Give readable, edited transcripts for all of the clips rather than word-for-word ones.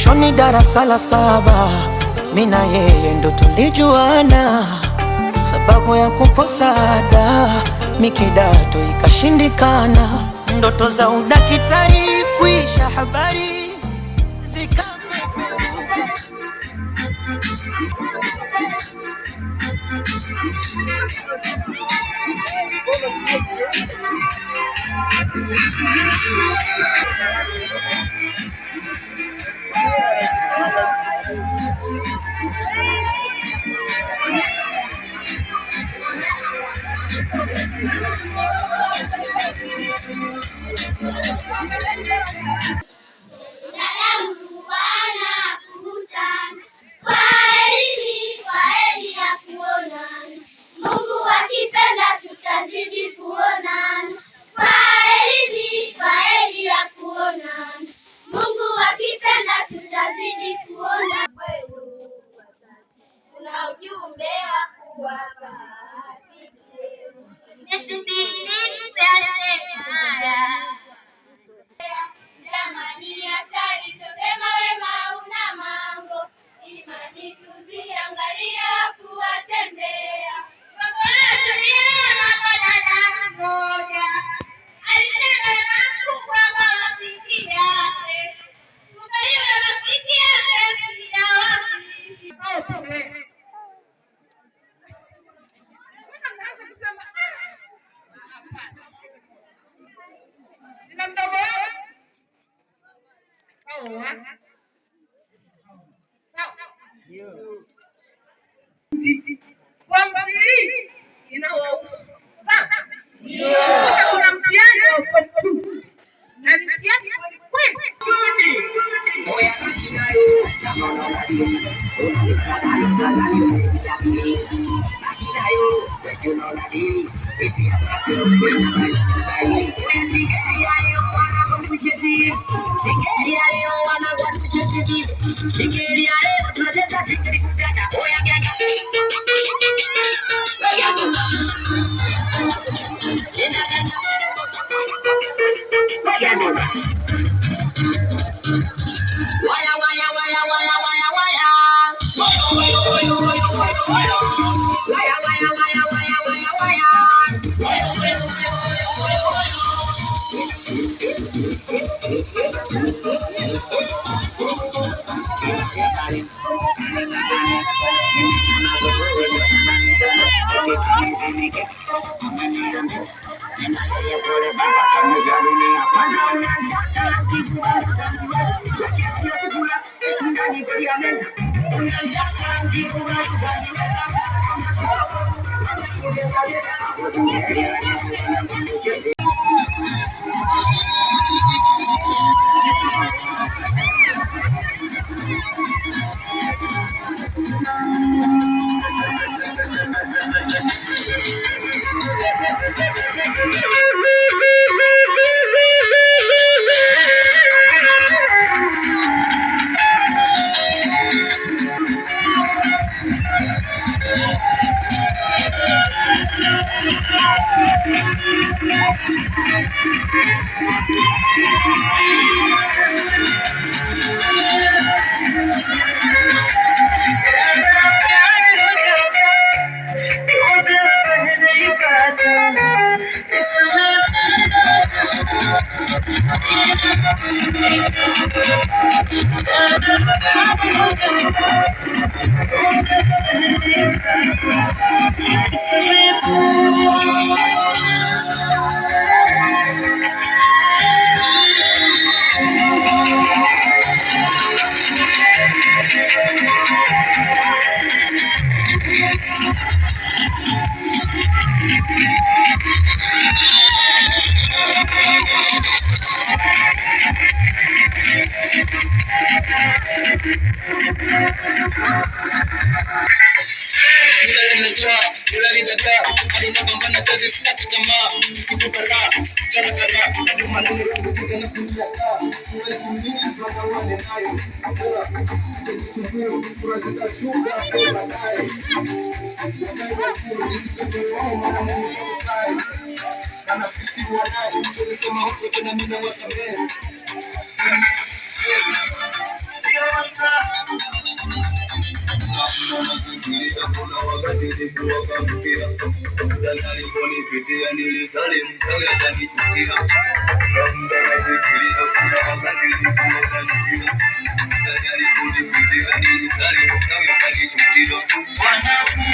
mwishoni darasa la 7 mimi na yeye ndo tulijuana, sababu ya kukosa ada mikidato ikashindikana, ndoto za udakitari kuisha habari zikapeperuka. Kuna wakati nilikuwa kamkia Dana aliponipitia nilisalimu kawe akanichukia Muda nafikiria kuna wakati nilikuwa kamkia Dana aliponipitia nilisalimu kawe akanichukia Wanafunzi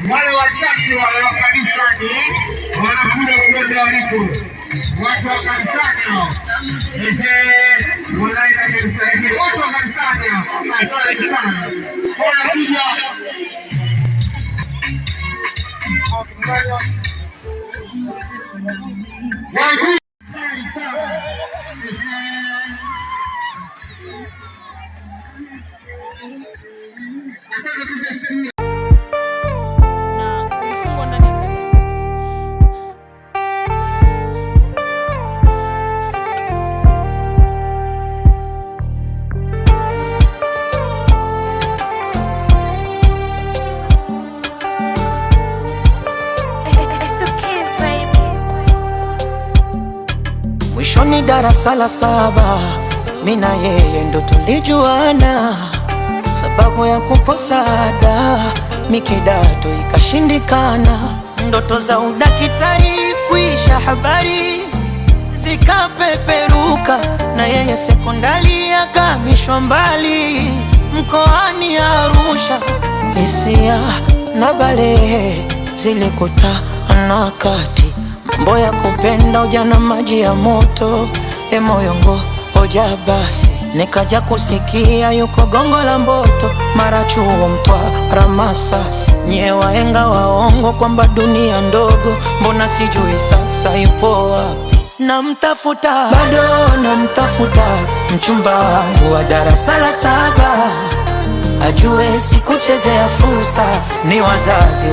wale wachache wale wa kanisani wanakuja kugoja waliko watu wa kanisani wanaenda kanisani watu wa kanisani wanakuja Mwishoni darasa la 7 mina yeye ndo tulijuana, sababu ya kukosa ada mikidato ikashindikana, ndoto za udakitari kuisha habari zikapeperuka, na yeye sekondari akamishwa mbali mkoani Arusha. Hisia na balehe zilikutana kati, mambo ya kupenda ujana maji ya moto, moyongo hoja basi. Nikaja kusikia yuko Gongo la Mboto, mara chuo Mtwara Masasi. Nye wahenga waongo kwamba dunia ndogo, mbona sijui sasa ipo wapi? Namtafuta bado namtafuta, mchumba wangu wa darasa la 7, ajue sikuchezea fursa, ni wazazi